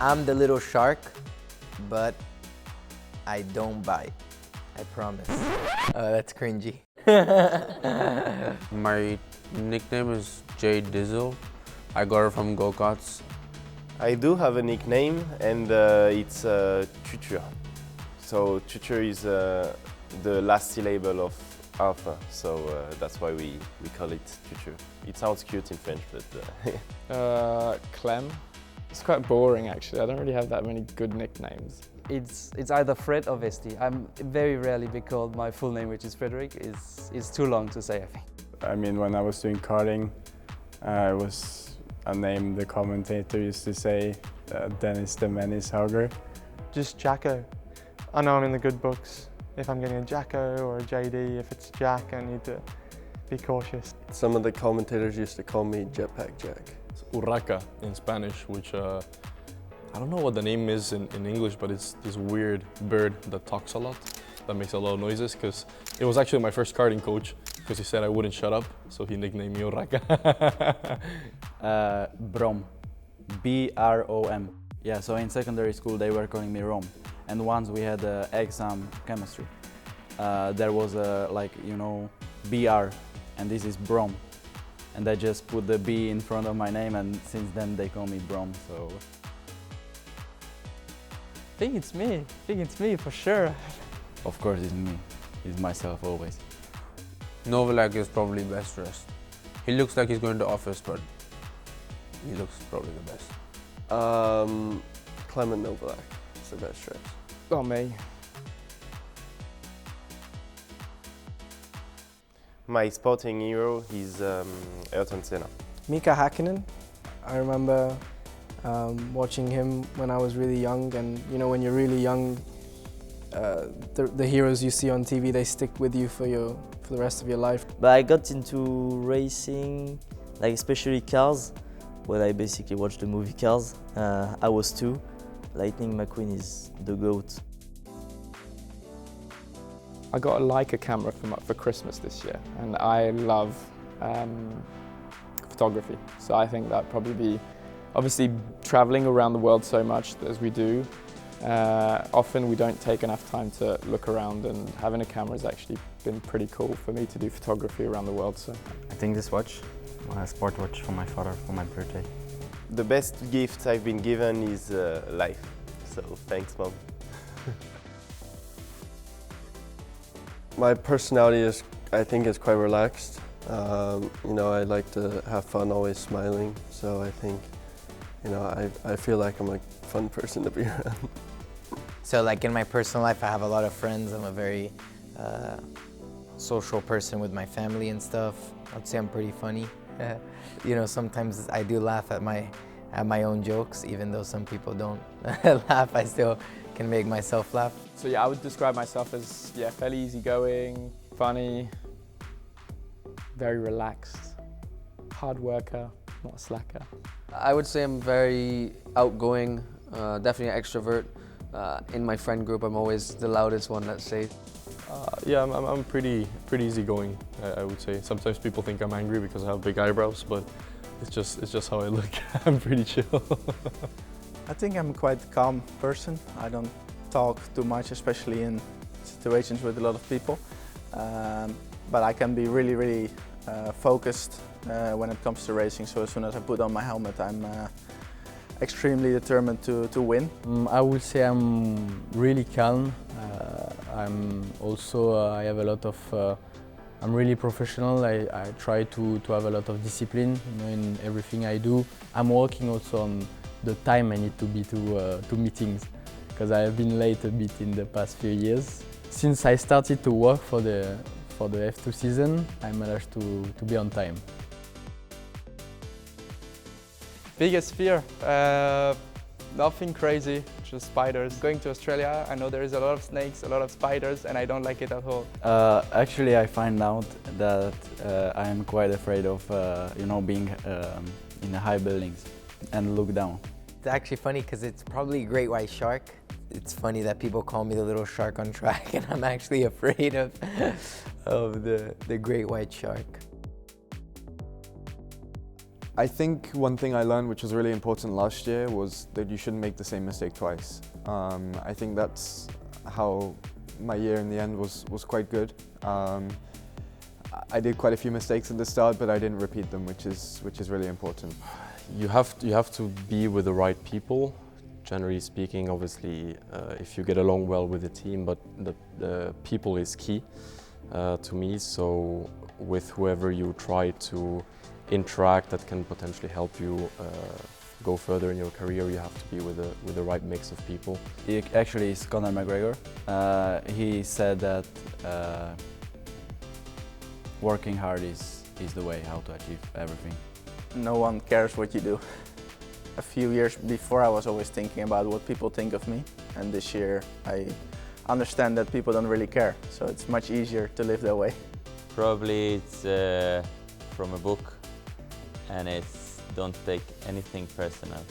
I'm the little shark, but I don't bite. I promise. That's cringy. My nickname is Jay Dizzle. I got it from go-karts. I do have a nickname, and it's Tutur. So Tutur is the last syllable of alpha, so that's why we call it Tutur. It sounds cute in French, but... Clem. It's quite boring actually, I don't really have that many good nicknames. It's either Fred or Vesti. I'm very rarely be called my full name, which is Frederick. Is too long to say, I think. I mean, when I was doing karting, it was a name the commentator used to say, Dennis the Menace Hugger. Just Jacko. I know I'm in the good books. If I'm getting a Jacko or a JD, if it's Jack, I need to be cautious. Some of the commentators used to call me Jetpack Jack. It's Urraca in Spanish, which I don't know what the name is in English, but it's this weird bird that talks a lot, that makes a lot of noises, because it was actually my first karting coach, because he said I wouldn't shut up, so he nicknamed me Urraca. Brom. B-R-O-M. Yeah, so in secondary school they were calling me Rom. And once we had exam chemistry. There was BR, and this is Brom. And I just put the B in front of my name, and since then they call me Brom, so... I think it's me for sure. Of course it's me, it's myself always. Novalak is probably best dressed. He looks like he's going to office, but he looks probably the best. Clement Novalak is the best dressed. Oh, me. My sporting hero is Ayrton Senna. Mika Hakkinen. I remember watching him when I was really young, and you know, when you're really young, the heroes you see on TV, they stick with you for the rest of your life. But I got into racing, like especially cars, when I basically watched the movie Cars. I was 2. Lightning McQueen is the GOAT. I got a Leica camera for Christmas this year, and I love photography. So I think that'd probably be, obviously traveling around the world so much as we do, often we don't take enough time to look around, and having a camera has actually been pretty cool for me to do photography around the world. So I think this watch, a sport watch from my father for my birthday. The best gift I've been given is life, so thanks, Mom. My personality is, I think, is quite relaxed. You know, I like to have fun, always smiling. So I think, you know, I feel like I'm a fun person to be around. So like in my personal life, I have a lot of friends. I'm a very social person with my family and stuff. I'd say I'm pretty funny. You know, sometimes I do laugh at my own jokes, even though some people don't laugh. I still can make myself laugh. So yeah, I would describe myself as fairly easygoing, funny, very relaxed, hard worker, not a slacker. I would say I'm very outgoing, definitely an extrovert. In my friend group, I'm always the loudest one, let's say. Yeah, I'm pretty easygoing, I would say. Sometimes people think I'm angry because I have big eyebrows, but it's just how I look. I'm pretty chill. I think I'm quite a calm person. I don't talk too much, especially in situations with a lot of people. But I can be really focused when it comes to racing. So as soon as I put on my helmet, I'm extremely determined to win. I would say I'm really calm. I have a lot of, I'm really professional. I try to have a lot of discipline, you know, in everything I do. I'm working also on the time I need to be to meetings, because I have been late a bit in the past few years. Since I started to work for the F2 season, I managed to be on time. Biggest fear? Nothing crazy, just spiders. Going to Australia, I know there is a lot of snakes, a lot of spiders, and I don't like it at all. Actually, I find out that I am quite afraid of, you know, being in high buildings and look down. It's actually funny because it's probably a great white shark. It's funny that people call me the little shark on track, and I'm actually afraid of the great white shark. I think one thing I learned, which was really important last year, was that you shouldn't make the same mistake twice. I think that's how my year in the end was quite good. I did quite a few mistakes at the start, but I didn't repeat them, which is really important. You have to be with the right people. Generally speaking, obviously, if you get along well with the team, but the people is key to me. So with whoever you try to interact that can potentially help you go further in your career, you have to be with the right mix of people. It actually is Conor McGregor. He said that working hard is the way how to achieve everything. No one cares what you do. A few years before I was always thinking about what people think of me, and this year I understand that people don't really care, so it's much easier to live that way. Probably it's from a book, and it's don't take anything personal.